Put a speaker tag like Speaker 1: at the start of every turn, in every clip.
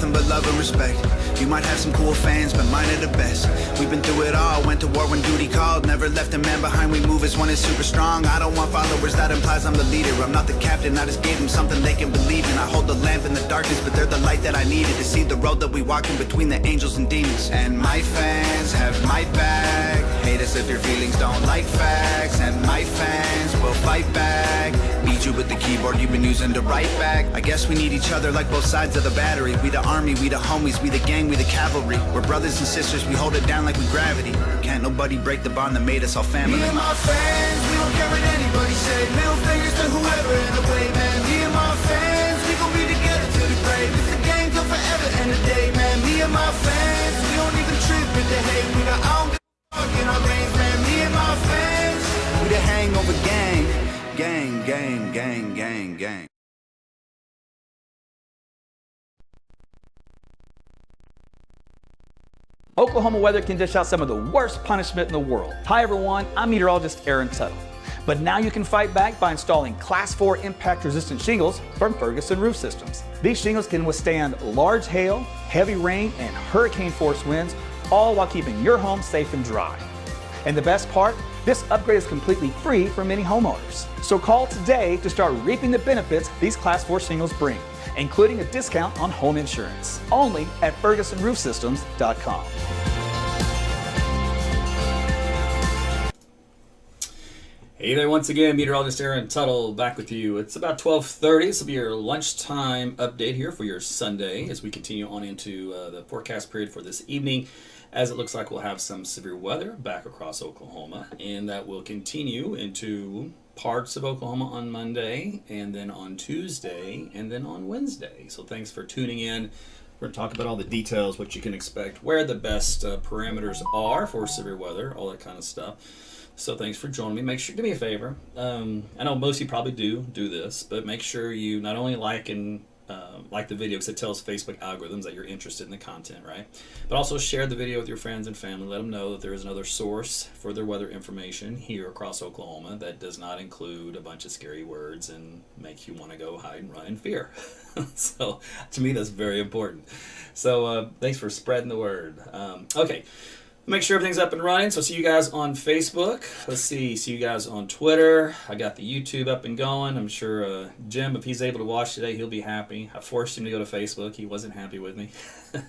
Speaker 1: nothing but love and respect. You might have some cool fans, but mine are the best. We've been through it all, went to war when duty called. Never left a man behind, we move as one is super strong. I don't want followers, that implies I'm the leader. I'm not the captain, I just gave them something they can believe in. I hold the lamp in the darkness, but they're the light that I needed to see the road that we walk in between the angels and demons. And my fans have my back. Hate us if your feelings don't like facts. And my fans will fight back. Beat you with the keyboard you've been using to write back. I guess we need each other like both sides of the battery. We the army, we the homies, we the gang, we the cavalry. We're brothers and sisters, we hold it down like we gravity. Can't nobody break the bond that made us all family.
Speaker 2: Me and my fans, we don't care what anybody say. Middle fingers to whoever in the way, man. Me and my fans, we gon' be together till the grave. It's the game till forever and the day, man. Me and my fans, we don't even trip if they hate. We got I don't give a fuck in our veins, man. Me and my fans,
Speaker 1: We the hangover gang. Gang, gang, gang, gang, gang.
Speaker 3: Oklahoma weather can dish out some of the worst punishment in the world. Hi everyone, I'm meteorologist Tuttle. But now you can fight back by installing Class 4 impact-resistant shingles from Ferguson Roof Systems. These shingles can withstand large hail, heavy rain, and hurricane-force winds, all while keeping your home safe and dry. And the best part? This upgrade is completely free for many homeowners. So call today to start reaping the benefits these Class 4 shingles bring, including a discount on home insurance. Only at FergusonRoofSystems.com.
Speaker 4: Hey there once again, meteorologist Tuttle back with you. It's about 12:30. This will be your lunchtime update here for your Sunday as we continue on into the forecast period for this evening, as it looks like we'll have some severe weather back across Oklahoma, and that will continue into parts of Oklahoma on Monday, and then on Tuesday, and then on Wednesday. So thanks for tuning in. We're going to talk about all the details, what you can expect, where the best parameters are for severe weather, all that kind of stuff. So thanks for joining me. Make sure, do me a favor. I know most of you probably do this, but make sure you not only like the video, because it tells Facebook algorithms that you're interested in the content, right? But also share the video with your friends and family. Let them know that there is another source for their weather information here across Oklahoma that does not include a bunch of scary words and make you want to go hide and run in fear. So to me, that's very important. So thanks for spreading the word. Okay. Make sure everything's up and running. So see you guys on Facebook. Let's see you guys on Twitter. I got the YouTube up and going. I'm sure Jim, if he's able to watch today, he'll be happy. I forced him to go to Facebook. He wasn't happy with me.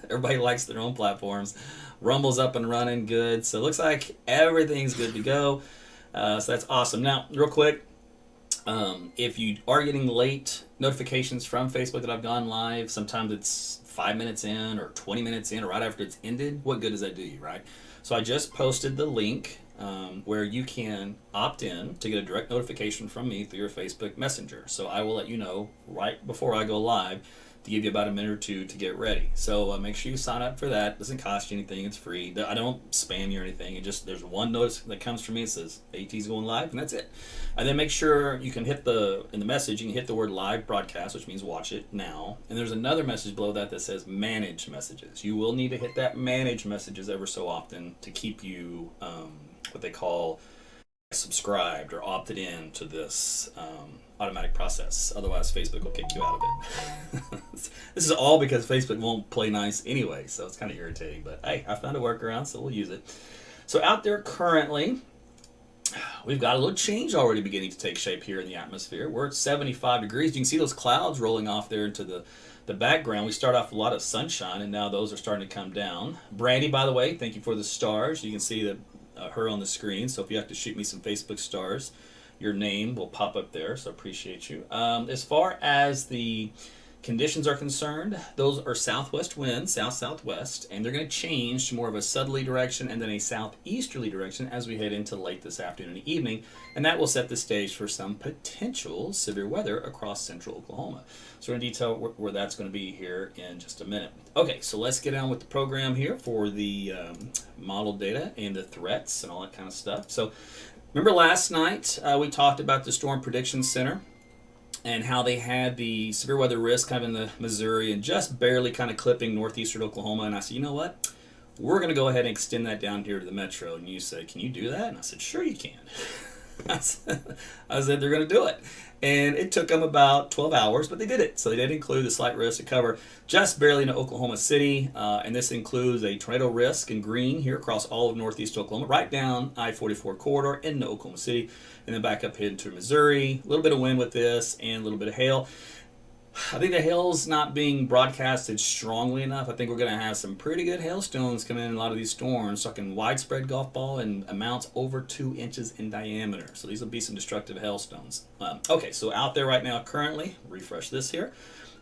Speaker 4: Everybody likes their own platforms. Rumble's up and running good. So it looks like everything's good to go. So that's awesome. Now, real quick, if you are getting late notifications from Facebook that I've gone live, sometimes it's 5 minutes in or 20 minutes in or right after it's ended, what good does that do you, right? So I just posted the link where you can opt in to get a direct notification from me through your Facebook Messenger. So I will let you know right before I go live to give you about a minute or two to get ready. So make sure you sign up for that. It doesn't cost you anything. It's free. I don't spam you or anything. It just, there's one notice that comes from me that says AT's going live, and that's it. And then make sure you can hit in the message, you can hit the word live broadcast, which means watch it now. And there's another message below that that says manage messages. You will need to hit that manage messages ever so often to keep you what they call subscribed or opted in to this automatic process. Otherwise, Facebook will kick you out of it. This is all because Facebook won't play nice anyway, so it's kind of irritating. But hey, I found a workaround, so we'll use it. So out there currently, we've got a little change already beginning to take shape here in the atmosphere. We're at 75 degrees. You can see those clouds rolling off there into the background. We start off with a lot of sunshine, and now those are starting to come down. Brandy, by the way, thank you for the stars. You can see that her on the screen, so if you have to shoot me some Facebook stars, your name will pop up there, so appreciate you. As far as the conditions are concerned, those are southwest winds, south-southwest, and they're going to change to more of a southerly direction and then a southeasterly direction as we head into late this afternoon and evening, and that will set the stage for some potential severe weather across central Oklahoma. So we're going to detail where that's going to be here in just a minute. Okay, so let's get on with the program here for the model data and the threats and all that kind of stuff. So remember last night we talked about the Storm Prediction Center and how they had the severe weather risk kind of in the Missouri and just barely kind of clipping northeastern Oklahoma. And I said, you know what? We're going to go ahead and extend that down here to the metro. And you said, can you do that? And I said, sure you can. I said they're going to do it. And it took them about 12 hours, but they did it. So they did include the slight risk to cover just barely into Oklahoma City. And this includes a tornado risk in green here across all of northeast Oklahoma, right down I-44 corridor into Oklahoma City, and then back up into Missouri. A little bit of wind with this and a little bit of hail. I think the hail's not being broadcasted strongly enough. I think we're going to have some pretty good hailstones come in a lot of these storms, talking widespread golf ball and amounts over 2 inches in diameter. So these will be some destructive hailstones. Okay, so out there right now currently, refresh this here,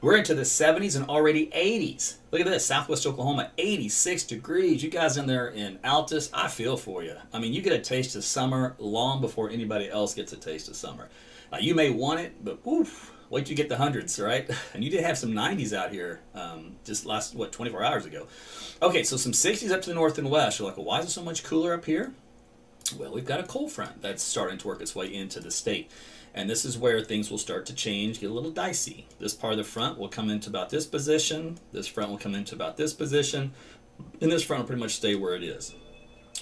Speaker 4: we're into the 70s and already 80s. Look at this, southwest Oklahoma, 86 degrees. You guys in there in Altus, I feel for you. I mean, you get a taste of summer long before anybody else gets a taste of summer. You may want it, but oof. Wait till you get the hundreds, right? And you did have some 90s out here just last, 24 hours ago. Okay, so some 60s up to the north and west. You're like, well, why is it so much cooler up here? Well, we've got a cold front that's starting to work its way into the state. And this is where things will start to change, get a little dicey. This part of the front will come into about this position. This front will come into about this position. And this front will pretty much stay where it is,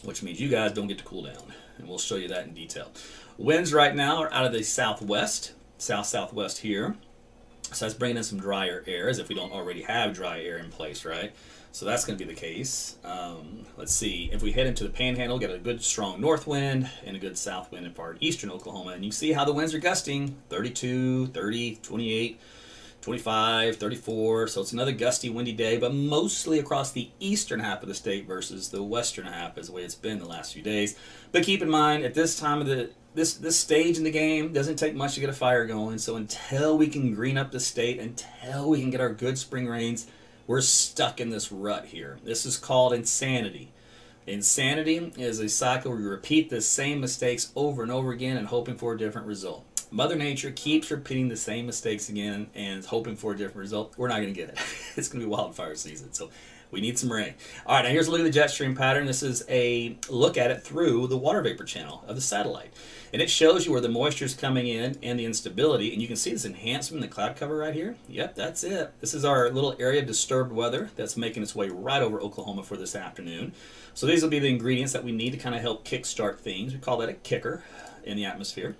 Speaker 4: which means you guys don't get to cool down. And we'll show you that in detail. Winds right now are out of the southwest. South-southwest here. So that's bringing in some drier air, as if we don't already have dry air in place, right? So that's going to be the case. Let's see. If we head into the Panhandle, get a good strong north wind and a good south wind in far eastern Oklahoma. And you see how the winds are gusting. 32, 30, 28, 25, 34. So it's another gusty, windy day, but mostly across the eastern half of the state versus the western half is the way it's been the last few days. But keep in mind, at this time of the this stage in the game doesn't take much to get a fire going. So until we can green up the state, until we can get our good spring rains, we're stuck in this rut here. This is called insanity. Insanity is a cycle where you repeat the same mistakes over and over again and hoping for a different result. Mother Nature keeps repeating the same mistakes again and hoping for a different result. We're not going to get it. It's going to be wildfire season. So we need some rain. All right, now here's a look at the jet stream pattern. This is a look at it through the water vapor channel of the satellite. And it shows you where the moisture is coming in and the instability. And you can see this enhancement in the cloud cover right here. Yep, that's it. This is our little area of disturbed weather that's making its way right over Oklahoma for this afternoon. So these will be the ingredients that we need to kind of help kickstart things. We call that a kicker in the atmosphere.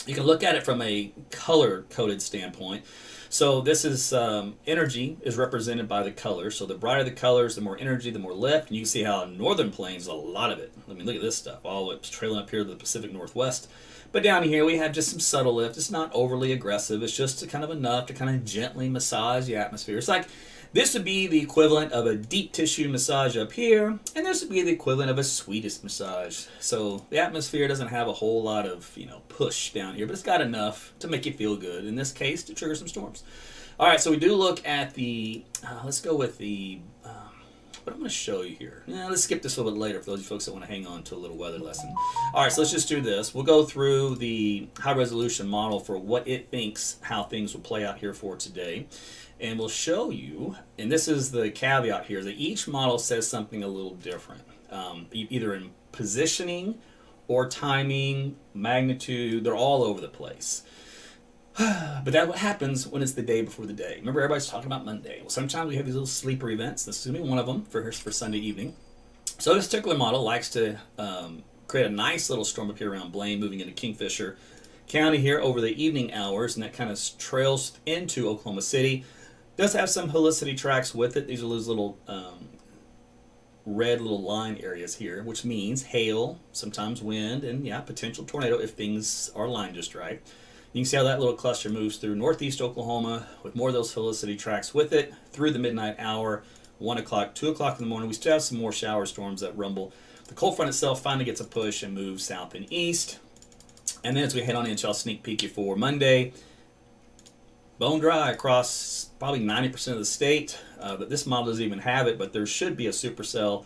Speaker 4: You can look at it from a color-coded standpoint. So this is energy is represented by the colors. So the brighter the colors, the more energy, the more lift. And you can see how in northern plains, a lot of it. I mean, look at this stuff. All it's trailing up here to the Pacific Northwest. But down here, we have just some subtle lift. It's not overly aggressive. It's just kind of enough to kind of gently massage the atmosphere. It's like this would be the equivalent of a deep tissue massage up here, and this would be the equivalent of a sweetest massage. So the atmosphere doesn't have a whole lot of, push down here, but it's got enough to make you feel good. In this case, to trigger some storms. All right, so we do look at the, let's go with the, what I'm going to show you here. Let's skip this a little bit later for those of you folks that want to hang on to a little weather lesson. All right, so let's just do this. We'll go through the high-resolution model for what it thinks how things will play out here for today. And we'll show you, and this is the caveat here, that each model says something a little different, either in positioning or timing, magnitude, they're all over the place. But that's what happens when it's the day before the day. Remember, everybody's talking about Monday. Well, sometimes we have these little sleeper events. This is going to be one of them for Sunday evening. So this particular model likes to create a nice little storm up here around Blaine, moving into Kingfisher County here over the evening hours, and that kind of trails into Oklahoma City. Does have some helicity tracks with it. These are those little red little line areas here, which means hail, sometimes wind, and potential tornado if things are lined just right. You can see how that little cluster moves through northeast Oklahoma with more of those helicity tracks with it through the midnight hour, 1 o'clock, 2 o'clock in the morning. We still have some more shower storms that rumble. The cold front itself finally gets a push and moves south and east. And then as we head on into, I'll sneak peek you for Monday. Bone dry across probably 90% of the state. But this model doesn't even have it, but there should be a supercell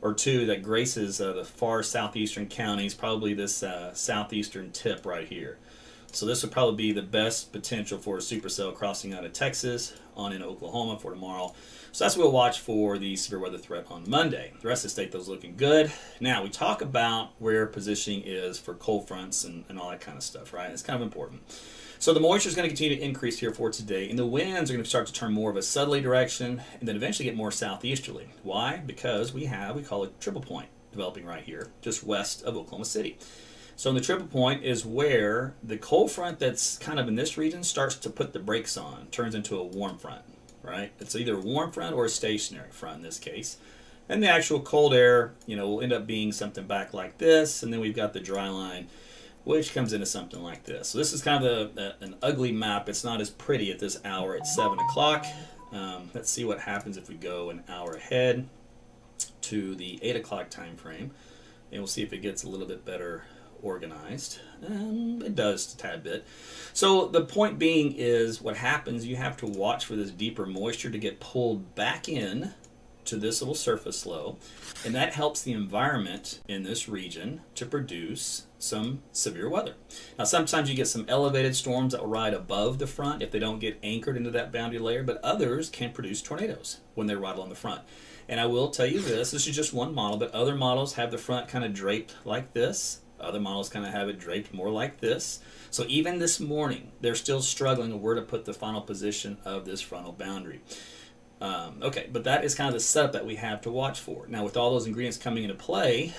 Speaker 4: or two that graces the far southeastern counties, probably this southeastern tip right here. So this would probably be the best potential for a supercell crossing out of Texas on into Oklahoma for tomorrow. So that's what we'll watch for the severe weather threat on Monday. The rest of the state, though, is looking good. Now, we talk about where positioning is for cold fronts and all that kind of stuff, right? It's kind of important. So the moisture is going to continue to increase here for today, and the winds are going to start to turn more of a southerly direction and then eventually get more southeasterly. Why? Because we call it triple point developing right here, just west of Oklahoma City. So in the triple point is where the cold front that's kind of in this region starts to put the brakes on, turns into a warm front, right? It's either a warm front or a stationary front in this case. And the actual cold air, will end up being something back like this, and then we've got the dry line, which comes into something like this. So this is kind of an ugly map. It's not as pretty at this hour at 7 o'clock. Let's see what happens if we go an hour ahead to the 8 o'clock time frame, and we'll see if it gets a little bit better organized. It does a tad bit. So the point being is what happens, you have to watch for this deeper moisture to get pulled back in to this little surface low, and that helps the environment in this region to produce some severe weather. Now sometimes you get some elevated storms that will ride above the front if they don't get anchored into that boundary layer, but others can produce tornadoes when they ride along the front. And I will tell you this is just one model, but other models have the front kind of draped like this. Other models kind of have it draped more like this. So even this morning, they're still struggling with where to put the final position of this frontal boundary. Okay, but that is kind of the setup that we have to watch for. Now, with all those ingredients coming into play,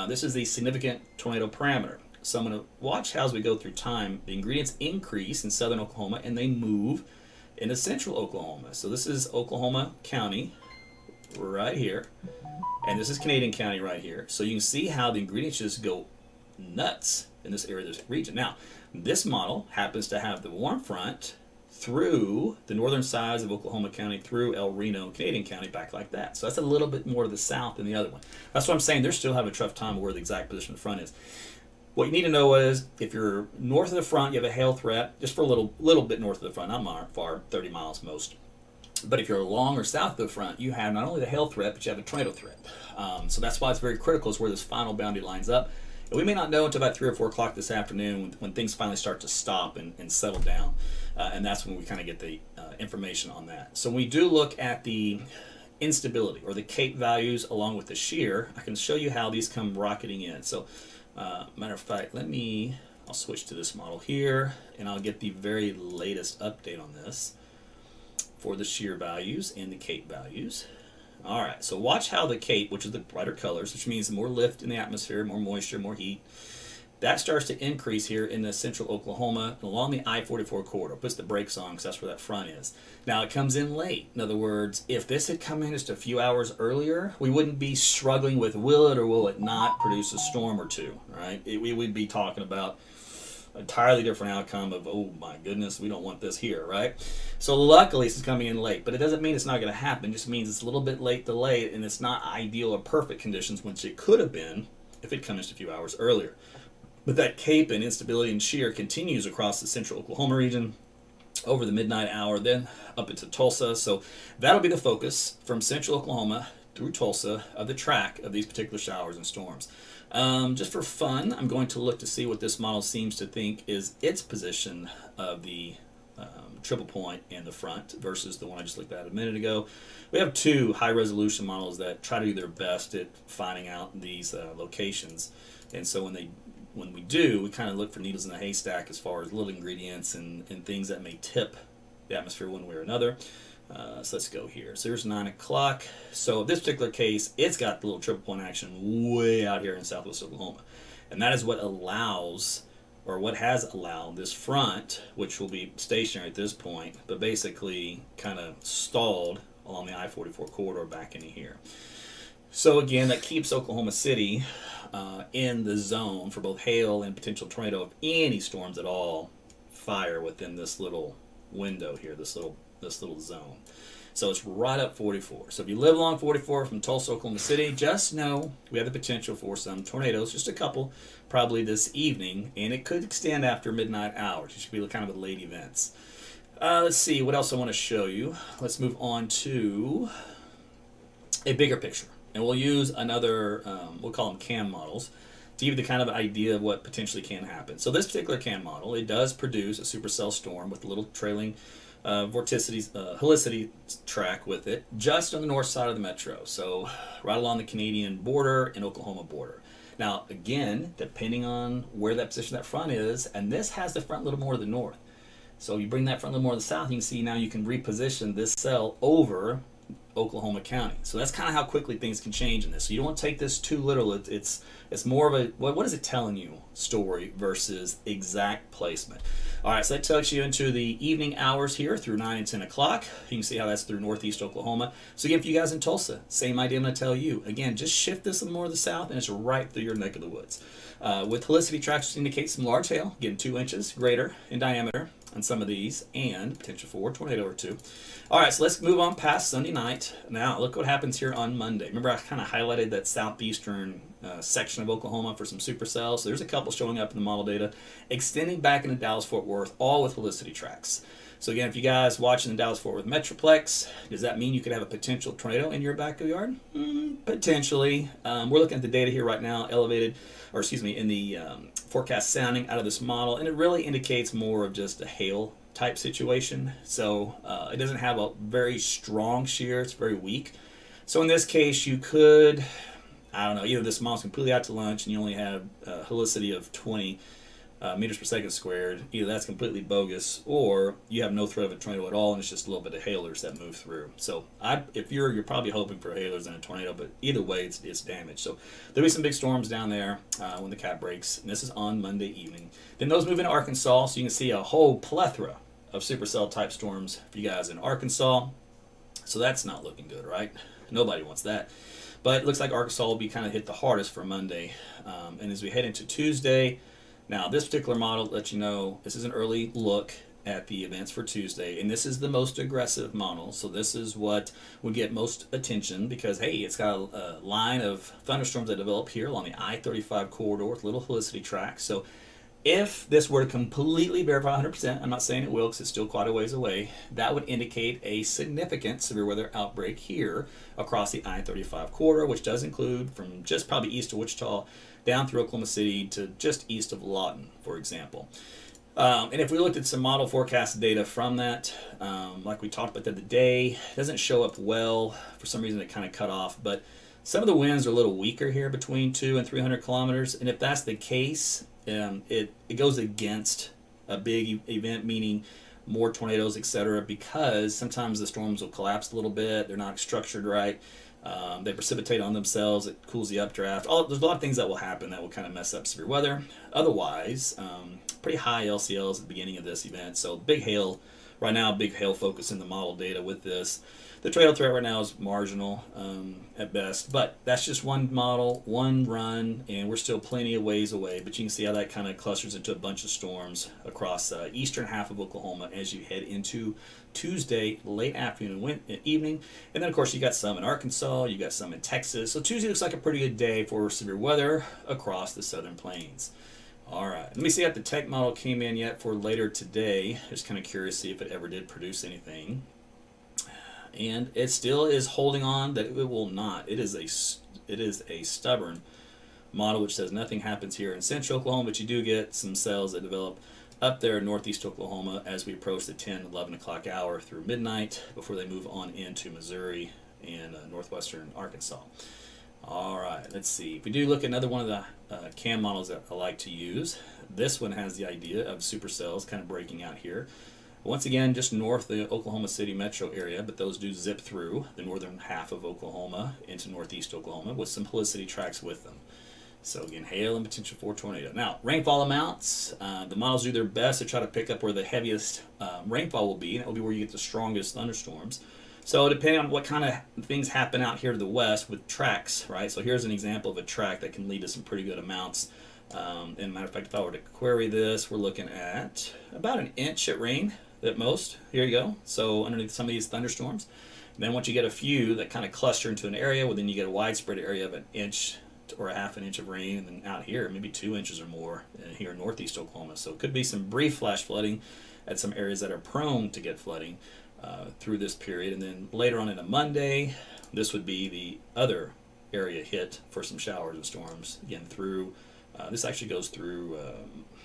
Speaker 4: this is the significant tornado parameter. So I'm going to watch how as we go through time, the ingredients increase in southern Oklahoma and they move into central Oklahoma. So this is Oklahoma County right here, and this is Canadian County right here. So you can see how the ingredients just go nuts in this area of this region. Now, this model happens to have the warm front through the northern sides of Oklahoma County, through El Reno, Canadian County, back like that. So that's a little bit more to the south than the other one. That's what I'm saying. They're still having a tough time of where the exact position of the front is. What you need to know is if you're north of the front, you have a hail threat, just for a little bit north of the front, not far, 30 miles most. But if you're along or south of the front, you have not only the hail threat, but you have a tornado threat. So that's why it's very critical is where this final boundary lines up. And we may not know until about 3 or 4 o'clock this afternoon when things finally start to stop and settle down. And that's when we kind of get the information on that. So when we do look at the instability or the cape values along with the shear, I can show you how these come rocketing in. So matter of fact, I'll switch to this model here and I'll get the very latest update on this for the shear values and the cape values. All right, so watch how the cape, which is the brighter colors, which means more lift in the atmosphere, more moisture, more heat, that starts to increase here in the central Oklahoma along the I-44 corridor. Puts the brakes on because that's where that front is. Now it comes in late. In other words, if this had come in just a few hours earlier, we wouldn't be struggling with will it or will it not produce a storm or two, right? We would be talking about entirely different outcome of, oh my goodness, we don't want this here, right? So luckily this is coming in late, but it doesn't mean it's not going to happen. It just means it's a little bit late delayed and it's not ideal or perfect conditions, which it could have been if it comes just a few hours earlier. But that cape and instability and shear continues across the central Oklahoma region over the midnight hour, then up into Tulsa. So that'll be the focus from central Oklahoma through Tulsa of the track of these particular showers and storms. Just for fun, I'm going to look to see what this model seems to think is its position of the triple point and the front versus the one I just looked at a minute ago. We have 2 high-resolution models that try to do their best at finding out these locations. And so when we do, we kind of look for needles in the haystack as far as little ingredients and things that may tip the atmosphere one way or another. So let's go here. So here's 9 o'clock. So this particular case, it's got the little triple point action way out here in southwest Oklahoma. And that is what allows, or what has allowed this front, which will be stationary at this point, but basically kind of stalled along the I-44 corridor back into here. So again, that keeps Oklahoma City in the zone for both hail and potential tornado if any storms at all fire within this little window here, this little zone. So it's right up 44. So if you live along 44 from Tulsa, Oklahoma City, just know we have the potential for some tornadoes, just a couple, probably this evening, and it could extend after midnight hours. It should be kind of a late events. Let's see what else I want to show you. Let's move on to a bigger picture. And we'll use another, we'll call them CAN models, to give you the kind of idea of what potentially can happen. So this particular CAN model, it does produce a supercell storm with a little trailing helicity track with it, just on the north side of the metro. So right along the Canadian border and Oklahoma border. Now, again, depending on where that position that front is, and this has the front a little more to the north. So you bring that front a little more to the south, you can see now you can reposition this cell over Oklahoma County. So that's kind of how quickly things can change in this. So you don't want to take this too literal. It's more of a what is it telling you story versus exact placement. All right, so that takes you into the evening hours here through 9 and 10 o'clock. You can see how that's through northeast Oklahoma. So again, for you guys in Tulsa, same idea I'm going to tell you. Again, just shift this a little more to the south, and it's right through your neck of the woods. With helicity tracks, which indicate some large hail, again 2 inches greater in diameter on some of these, and potential for a tornado or two. All right, so let's move on past Sunday night. Now, look what happens here on Monday. Remember, I kind of highlighted that southeastern section of Oklahoma for some supercells. So there's a couple showing up in the model data, extending back into Dallas-Fort Worth, all with helicity tracks. So again, if you guys watching the Dallas-Fort Worth Metroplex, does that mean you could have a potential tornado in your backyard? Potentially. We're looking at the data here right now, in the forecast sounding out of this model, and it really indicates more of just a hail type situation. So it doesn't have a very strong shear, it's very weak. So in this case, you could, I don't know, either this model's completely out to lunch and you only have a helicity of 20 meters per second squared. Either that's completely bogus, or you have no threat of a tornado at all, and it's just a little bit of hailers that move through. So if you're probably hoping for hailers and a tornado, but either way, it's damage. So there'll be some big storms down there when the cap breaks, and this is on Monday evening. Then those move into Arkansas, so you can see a whole plethora of supercell type storms for you guys in Arkansas. So that's not looking good, right? Nobody wants that. But it looks like Arkansas will be kind of hit the hardest for Monday. And as we head into Tuesday, now this particular model lets you know this is an early look at the events for Tuesday, and this is the most aggressive model. So this is what would get most attention because, hey, it's got a line of thunderstorms that develop here along the I-35 corridor with little helicity tracks. So if this were to completely verify 100%, I'm not saying it will because it's still quite a ways away, that would indicate a significant severe weather outbreak here across the I-35 corridor, which does include from just probably east of Wichita down through Oklahoma City to just east of Lawton, for example. And if we looked at some model forecast data from that, like we talked about the other day, it doesn't show up well. For some reason it kind of cut off, but some of the winds are a little weaker here between 200 and 300 kilometers, and if that's the case, it goes against a big event, meaning more tornadoes, etc., because sometimes the storms will collapse a little bit, they're not structured right, they precipitate on themselves, it cools the updraft. There's a lot of things that will happen that will kind of mess up severe weather. Otherwise, pretty high LCLs at the beginning of this event, so big hail. Right now, big hail focus in the model data with this. The tornado threat right now is marginal at best, but that's just one model, one run, and we're still plenty of ways away. But you can see how that kind of clusters into a bunch of storms across eastern half of Oklahoma as you head into Tuesday, late afternoon and evening. And then, of course, you got some in Arkansas, you got some in Texas. So Tuesday looks like a pretty good day for severe weather across the southern plains. All right, let me see if the tech model came in yet for later today. Just kind of curious to see if it ever did produce anything. And it still is holding on that it will not. It is a stubborn model which says nothing happens here in central Oklahoma, but you do get some cells that develop up there in northeast Oklahoma as we approach the 10, 11 o'clock hour through midnight before they move on into Missouri and northwestern Arkansas. All right, let's see. If we do look at another one of the CAM models that I like to use, this one has the idea of supercells kind of breaking out here. Once again, just north of the Oklahoma City metro area, but those do zip through the northern half of Oklahoma into northeast Oklahoma with some helicity tracks with them. So again, hail and potential for tornado. Now, rainfall amounts, the models do their best to try to pick up where the heaviest rainfall will be, and it will be where you get the strongest thunderstorms. So depending on what kind of things happen out here to the west with tracks, right? So here's an example of a track that can lead to some pretty good amounts. And matter of fact, if I were to query this, we're looking at about an inch at rain at most. Here you go. So underneath some of these thunderstorms. And then once you get a few that kind of cluster into an area, well, then you get a widespread area of an inch or a half an inch of rain, and then out here, maybe 2 inches or more here in northeast Oklahoma. So it could be some brief flash flooding at some areas that are prone to get flooding through this period. And then later on in a Monday, this would be the other area hit for some showers and storms. Again, through, this actually goes through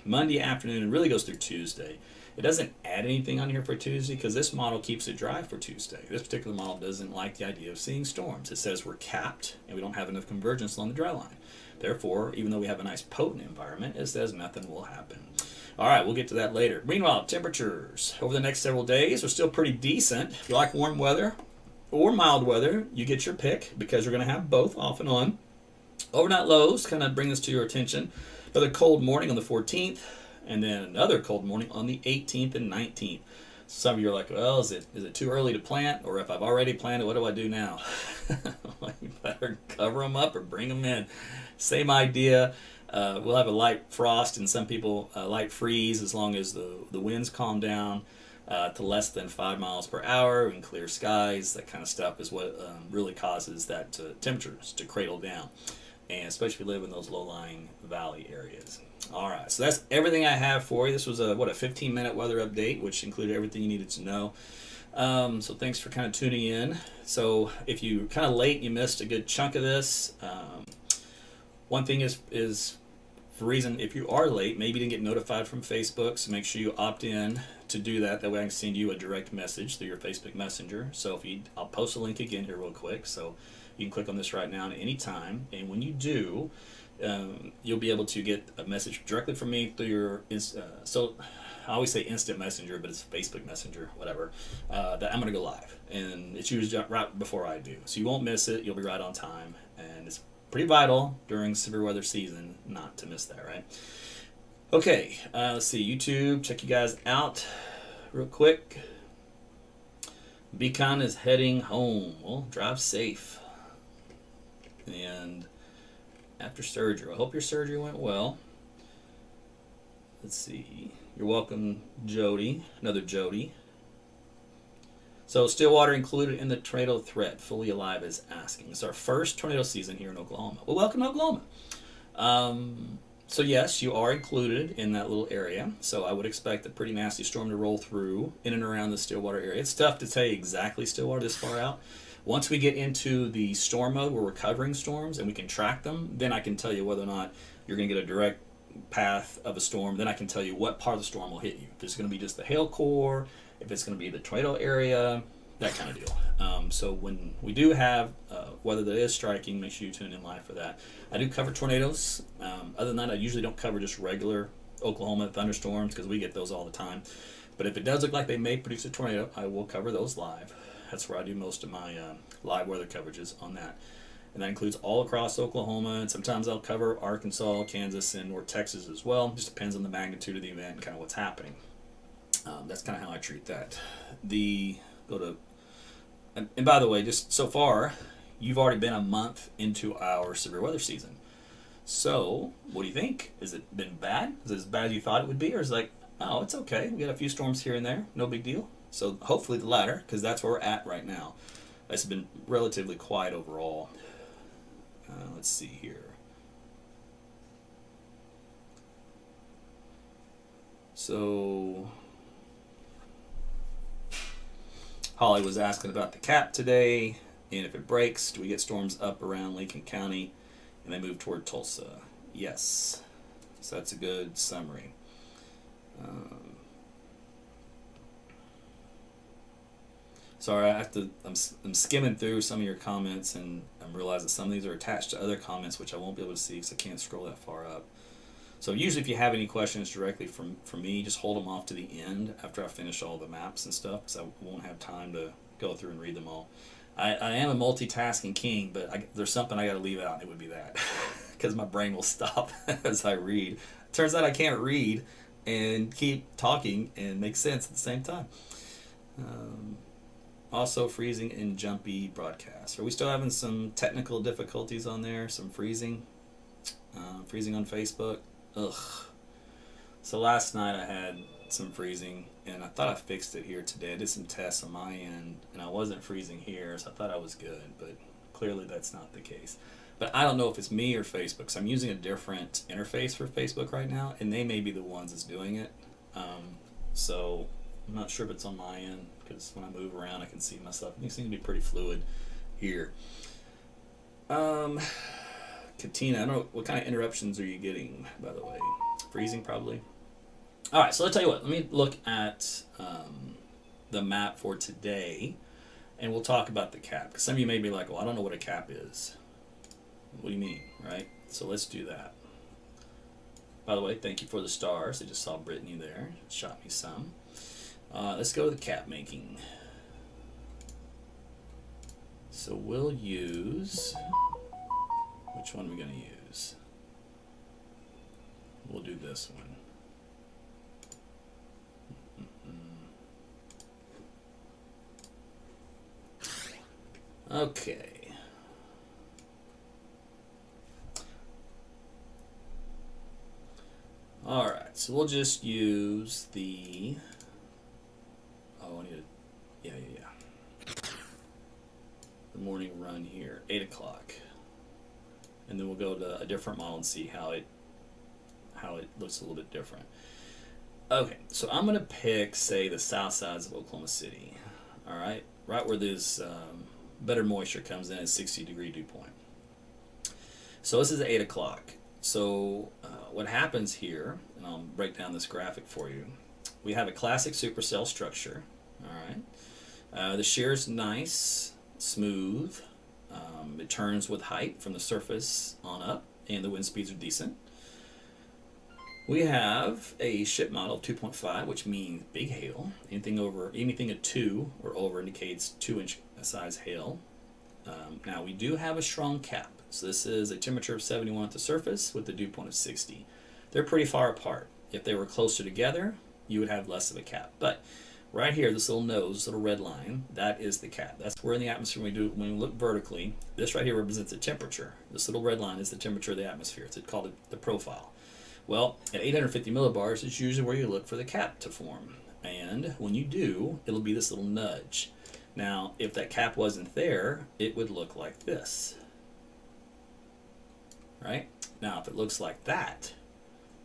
Speaker 4: Monday afternoon and really goes through Tuesday. It doesn't add anything on here for Tuesday because this model keeps it dry for Tuesday. This particular model doesn't like the idea of seeing storms. It says we're capped and we don't have enough convergence along the dry line. Therefore, even though we have a nice potent environment, it says nothing will happen. All right, we'll get to that later. Meanwhile, temperatures over the next several days are still pretty decent. If you like warm weather, or mild weather, you get your pick because you're going to have both off and on. Overnight lows kind of bring this to your attention. Another cold morning on the 14th, and then another cold morning on the 18th and 19th. Some of you are like, well, is it too early to plant? Or if I've already planted, what do I do now? You better cover them up or bring them in. Same idea. We'll have a light frost and some people light freeze as long as the winds calm down to less than 5 miles per hour and clear skies. That kind of stuff is what really causes that temperatures to cradle down. And especially if you live in those low-lying valley areas. All right, so that's everything I have for you. This was a 15-minute weather update, which included everything you needed to know. So thanks for kind of tuning in. So if you're kind of late, you missed a good chunk of this. One thing is for reason if you are late, maybe you didn't get notified from Facebook, so make sure you opt in to do that. That way I can send you a direct message through your Facebook Messenger. So I'll post a link again here real quick. So you can click on this right now at any time, and when you do, you'll be able to get a message directly from me through your so I always say instant messenger, but it's Facebook Messenger, whatever, that I'm going to go live, and it's usually right before I do, so you won't miss it. You'll be right on time, and it's pretty vital during severe weather season not to miss that, right? Okay, let's see, YouTube, check you guys out real quick. Beacon is heading home. Well, drive safe. And after surgery, I hope your surgery went well. Let's see. You're welcome, Jody. Another Jody. So, Stillwater included in the tornado threat. Fully Alive is asking. It's our first tornado season here in Oklahoma. Well, welcome to Oklahoma. So, yes, you are included in that little area. So, I would expect a pretty nasty storm to roll through in and around the Stillwater area. It's tough to tell you exactly Stillwater this far out. Once we get into the storm mode where we're covering storms and we can track them, then I can tell you whether or not you're going to get a direct path of a storm. Then I can tell you what part of the storm will hit you. If it's going to be just the hail core, if it's going to be the tornado area, that kind of deal. So when we do have weather that is striking, make sure you tune in live for that. I do cover tornadoes. Other than that, I usually don't cover just regular Oklahoma thunderstorms because we get those all the time. But if it does look like they may produce a tornado, I will cover those live. That's where I do most of my live weather coverages on that. And that includes all across Oklahoma, and sometimes I'll cover Arkansas, Kansas, and or Texas as well. Just depends on the magnitude of the event and kind of what's happening. That's kind of how I treat that. And by the way, just so far, you've already been a month into our severe weather season. So, what do you think? Has it been bad? Is it as bad as you thought it would be? Or is it like, oh, it's okay. We got a few storms here and there. No big deal. So hopefully the latter, because that's where we're at right now. It's been relatively quiet overall. Let's see here. So Holly was asking about the cap today, and if it breaks, do we get storms up around Lincoln County and they move toward Tulsa? Yes. So that's a good summary. Sorry, I'm skimming through some of your comments, and I'm realizing some of these are attached to other comments, which I won't be able to see because I can't scroll that far up. So usually if you have any questions directly from me, just hold them off to the end after I finish all the maps and stuff, because I won't have time to go through and read them all. I am a multitasking king, but there's something I got to leave out, and it would be that, because my brain will stop as I read. Turns out I can't read and keep talking and make sense at the same time. Also freezing and jumpy broadcast. Are we still having some technical difficulties on there? Some freezing? Freezing on Facebook? Ugh. So last night I had some freezing, and I thought I fixed it here today. I did some tests on my end, and I wasn't freezing here, so I thought I was good, but clearly that's not the case. But I don't know if it's me or Facebook, because I'm using a different interface for Facebook right now, and they may be the ones that's doing it. So I'm not sure if it's on my end, because when I move around I can see myself. It seems to be pretty fluid here. Katina, I don't know, what kind of interruptions are you getting, by the way? Freezing, probably? Alright, so let's tell you what. Let me look at the map for today, and we'll talk about the cap. Because some of you may be like, well, I don't know what a cap is. What do you mean, right? So let's do that. By the way, thank you for the stars. I just saw Brittany there. Shot me some. Let's go to the cap making. So we'll use, which one are we going to use? We'll do this one. Okay. All right, so we'll just use the, oh, I need to, yeah. The morning run here, 8 o'clock. And then we'll go to a different model and see how it looks a little bit different. Okay, so I'm gonna pick, say, the south sides of Oklahoma City. All right, right where this better moisture comes in at 60-degree dew point. So this is 8 o'clock. So what happens here, and I'll break down this graphic for you. We have a classic supercell structure. All right, the shear is nice, smooth. It turns with height from the surface on up, and the wind speeds are decent. We have a ship model of 2.5, which means big hail. Anything at 2 or over indicates 2-inch size hail. Now we do have a strong cap. So this is a temperature of 71 at the surface with a dew point of 60. They're pretty far apart. If they were closer together, you would have less of a cap. But right here, this little nose, little red line, that is the cap. That's where in the atmosphere when we look vertically, this right here represents the temperature. This little red line is the temperature of the atmosphere. It's called the profile. Well, at 850 millibars is usually where you look for the cap to form. And when you do, it'll be this little nudge. Now, if that cap wasn't there, it would look like this. Right? Now, if it looks like that,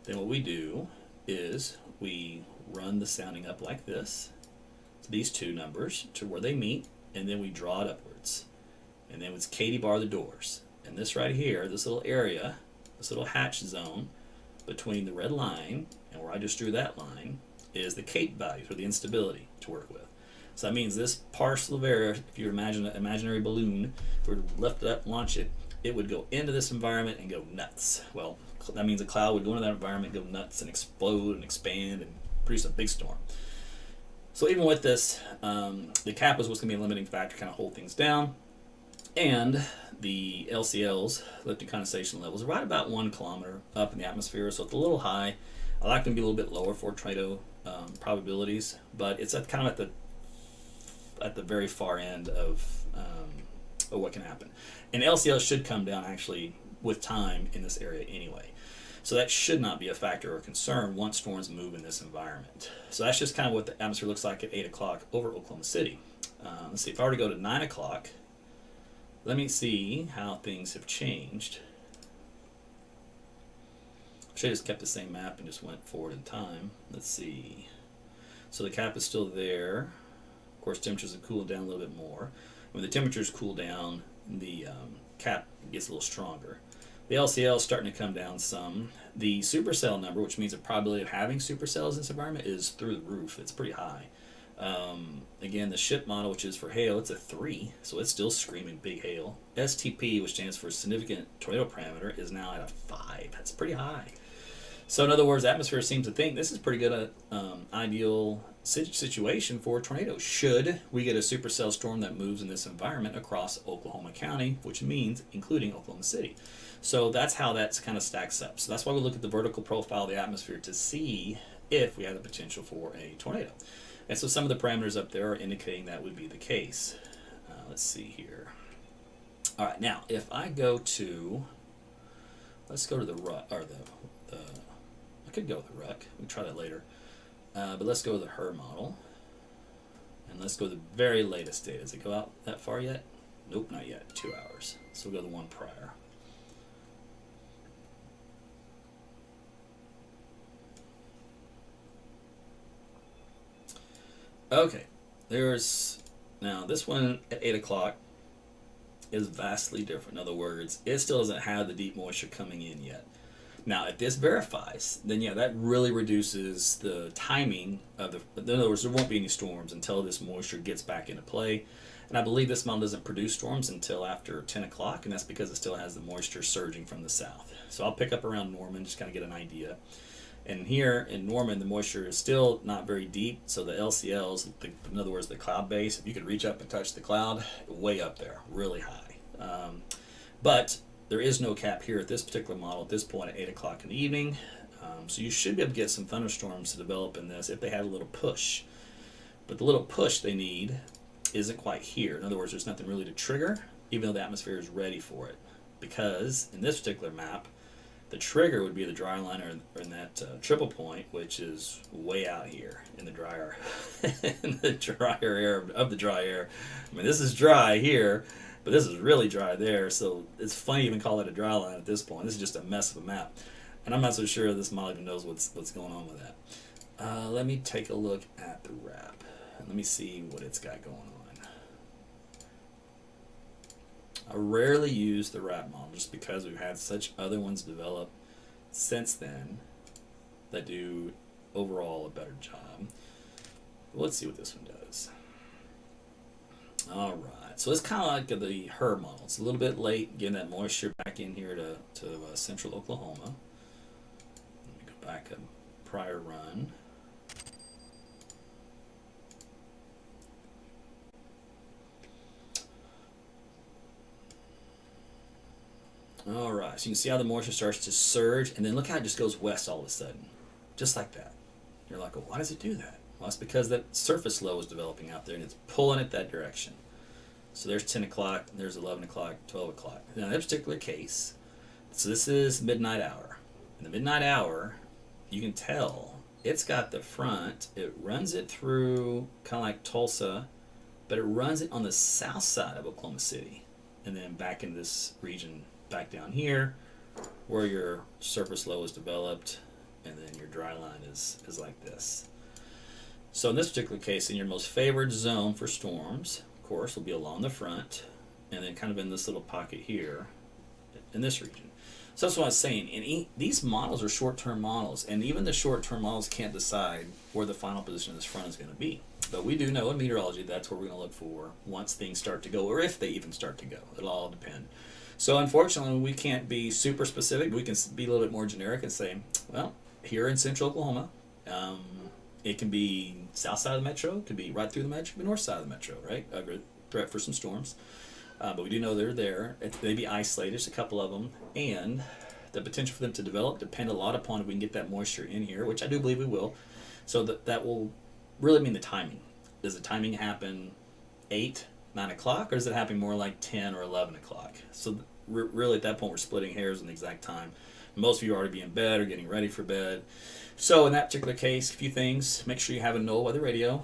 Speaker 4: then what we do is we run the sounding up like this, these two numbers to where they meet, and then we draw it upwards. And then it's Katy bar the doors. And this right here, this little area, this little hatch zone between the red line and where I just drew that line is the Cape value, or the instability to work with. So that means this parcel of air, if you imagine an imaginary balloon, if we were to lift it up, launch it, it would go into this environment and go nuts. Well, that means a cloud would go into that environment, go nuts, and explode and expand and produce a big storm. So even with this, the cap is what's going to be a limiting factor, kind of hold things down. And the LCLs, lifted condensation levels, are right about 1 kilometer up in the atmosphere, so it's a little high. I like them to be a little bit lower for tornado probabilities, but it's kind of at the very far end of what can happen. And LCL should come down actually with time in this area anyway. So that should not be a factor or concern once storms move in this environment. So that's just kind of what the atmosphere looks like at 8 o'clock over Oklahoma City. Let's see, if I were to go to 9 o'clock, let me see how things have changed. I should have just kept the same map and just went forward in time. Let's see. So the cap is still there. Of course, temperatures have cooled down a little bit more. When the temperatures cool down, the cap gets a little stronger. The LCL is starting to come down some. The supercell number, which means the probability of having supercells in this environment, is through the roof. It's pretty high. Again, the SHIP model, which is for hail, it's a 3, so it's still screaming big hail. STP, which stands for significant tornado parameter, is now at a 5. That's pretty high. So in other words, the atmosphere seems to think this is pretty good ideal situation for tornadoes. Should we get a supercell storm that moves in this environment across Oklahoma County, which means including Oklahoma City. So that's how that kind of stacks up. So that's why we look at the vertical profile of the atmosphere to see if we have the potential for a tornado. And so some of the parameters up there are indicating that would be the case. Let's see here. All right, now if I go to, let's go to the RUC, or I could go with the RUC. We can try that later. But let's go with the HER model. And let's go to the very latest data. Does it go out that far yet? Nope, not yet. 2 hours. So we'll go to the one prior. Okay, now this one at 8 o'clock is vastly different. In other words, it still doesn't have the deep moisture coming in yet. Now, if this verifies, then yeah, that really reduces the timing of in other words, there won't be any storms until this moisture gets back into play. And I believe this model doesn't produce storms until after 10 o'clock, and that's because it still has the moisture surging from the south. So I'll pick up around Norman, just kind of get an idea. And here in Norman, the moisture is still not very deep, so the LCLs, in other words, the cloud base, if you could reach up and touch the cloud, way up there, really high. But there is no cap here at this particular model at this point at 8 o'clock in the evening. So you should be able to get some thunderstorms to develop in this if they had a little push. But the little push they need isn't quite here. In other words, there's nothing really to trigger, even though the atmosphere is ready for it. Because in this particular map, the trigger would be the dry line or in that triple point, which is way out here in the drier, in the drier air of the dry air. I mean, this is dry here, but this is really dry there. So it's funny to even call it a dry line at this point. This is just a mess of a map. And I'm not so sure this model even knows what's going on with that. Let me take a look at the wrap. Let me see what it's got going on. I rarely use the wrap model just because we've had such other ones develop since then that do overall a better job. Let's see what this one does. All right, so it's kind of like the HER model. It's a little bit late getting that moisture back in here to central Oklahoma. Let me go back a prior run. All right, so you can see how the moisture starts to surge, and then look how it just goes west all of a sudden, just like that. You're like, well, why does it do that? Well, it's because that surface low is developing out there, and it's pulling it that direction. So there's 10 o'clock, there's 11 o'clock, 12 o'clock. Now, in that particular case, so this is midnight hour. In the midnight hour, you can tell it's got the front. It runs it through kind of like Tulsa, but it runs it on the south side of Oklahoma City, and then back in this region back down here where your surface low is developed, and then your dry line is like this. So in this particular case, in your most favored zone for storms, of course, will be along the front, and then kind of in this little pocket here in this region. So that's what I was saying. And these models are short-term models, and even the short-term models can't decide where the final position of this front is going to be. But we do know in meteorology that's what we're going to look for once things start to go, or if they even start to go. It'll all depend. So unfortunately, we can't be super specific. We can be a little bit more generic and say, well, here in central Oklahoma, it can be south side of the metro, it could be right through the metro, it could be north side of the metro, right? A threat for some storms. But we do know they're there. They be isolated, just a couple of them. And the potential for them to develop depend a lot upon if we can get that moisture in here, which I do believe we will. So that will really mean the timing. Does the timing happen 8, 9 o'clock, or does it happen more like 10 or 11 o'clock? So really at that point we're splitting hairs on the exact time. Most of you are already be in bed or getting ready for bed. So in that particular case, a few things. Make sure you have a NOAA weather radio.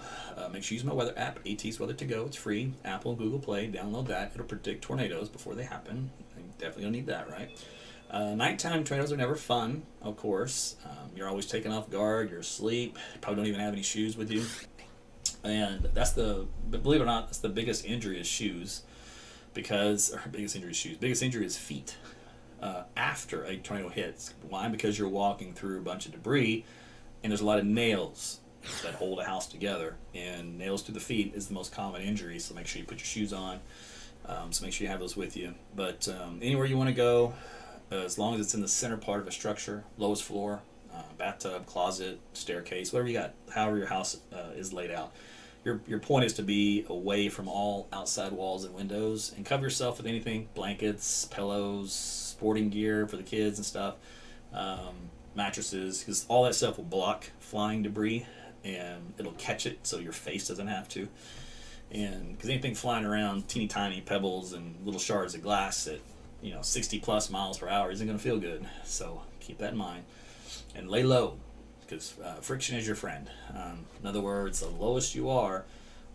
Speaker 4: Make sure you use my weather app, AT's Weather to Go. It's free. Apple and Google Play. Download that. It'll predict tornadoes before they happen. You definitely don't need that, right? Nighttime tornadoes are never fun, of course. You're always taken off guard. You're asleep. You probably don't even have any shoes with you. And believe it or not, that's the biggest injury is shoes. Biggest injury is feet. After a tornado hits. Why? Because you're walking through a bunch of debris, and there's a lot of nails that hold a house together, and nails to the feet is the most common injury, so make sure you put your shoes on. So make sure you have those with you. But anywhere you want to go, as long as it's in the center part of a structure, lowest floor, bathtub, closet, staircase, whatever you got, however your house is laid out. Your point is to be away from all outside walls and windows, and cover yourself with anything, blankets, pillows, sporting gear for the kids and stuff, mattresses, because all that stuff will block flying debris, and it'll catch it so your face doesn't have to. And because anything flying around, teeny tiny pebbles and little shards of glass at 60 plus miles per hour isn't going to feel good. So keep that in mind, and lay low, because friction is your friend. In other words, the lowest you are,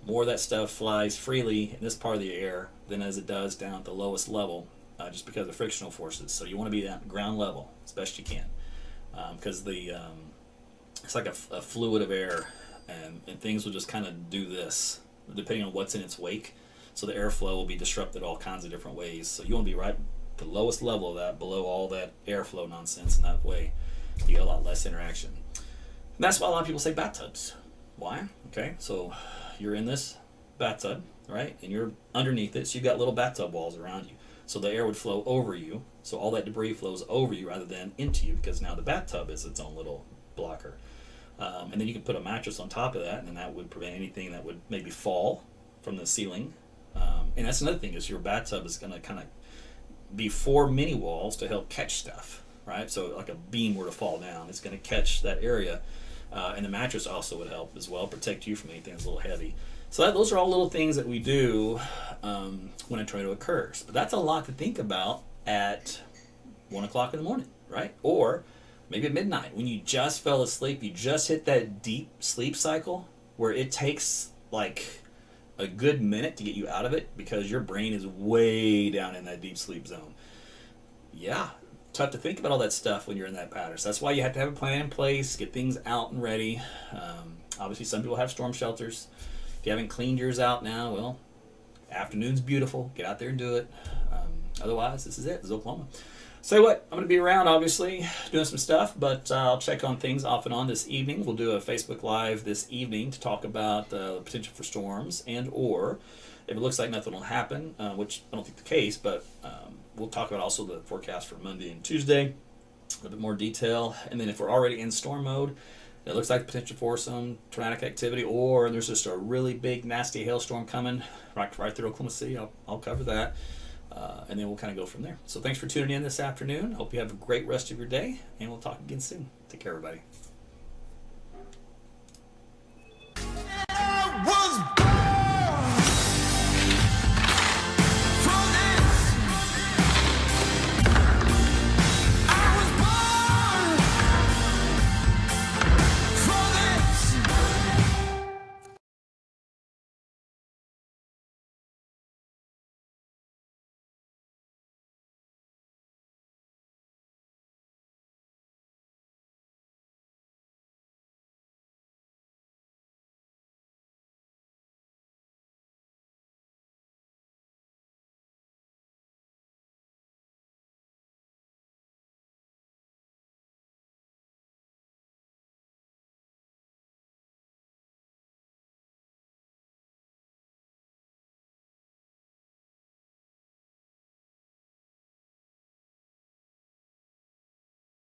Speaker 4: more of that stuff flies freely in this part of the air than as it does down at the lowest level, just because of frictional forces. So you want to be at ground level as best you can, because it's like a fluid of air, and things will just kind of do this depending on what's in its wake. So the airflow will be disrupted all kinds of different ways. So you want to be right at the lowest level of that, below all that airflow nonsense, and that way you get a lot less interaction. And that's why a lot of people say bathtubs. Why? Okay, so you're in this bathtub, right? And you're underneath it, so you've got little bathtub walls around you. So the air would flow over you, so all that debris flows over you rather than into you, because now the bathtub is its own little blocker. And then you can put a mattress on top of that, and then that would prevent anything that would maybe fall from the ceiling. And that's another thing, is your bathtub is going to kind of be 4 mini walls to help catch stuff, right? So like a beam were to fall down, it's going to catch that area. And the mattress also would help as well, protect you from anything that's a little heavy. So those are all little things that we do when a tornado occurs. But that's a lot to think about at 1 o'clock in the morning, right? Or maybe at midnight when you just fell asleep, you just hit that deep sleep cycle where it takes like a good minute to get you out of it because your brain is way down in that deep sleep zone. Yeah, tough to think about all that stuff when you're in that pattern. So that's why you have to have a plan in place, get things out and ready. Obviously, some people have storm shelters. If you haven't cleaned yours out now, well, afternoon's beautiful. Get out there and do it. Otherwise, this is it. This is Oklahoma. So what, I'm going to be around, obviously, doing some stuff, but I'll check on things off and on this evening. We'll do a Facebook Live this evening to talk about the potential for storms, and or if it looks like nothing will happen, which I don't think the case, but we'll talk about also the forecast for Monday and Tuesday, a little bit more detail. And then if we're already in storm mode, it looks like the potential for some tornadic activity, or there's just a really big, nasty hailstorm coming right through Oklahoma City. I'll cover that. And then we'll kind of go from there. So thanks for tuning in this afternoon. Hope you have a great rest of your day, and we'll talk again soon. Take care, everybody.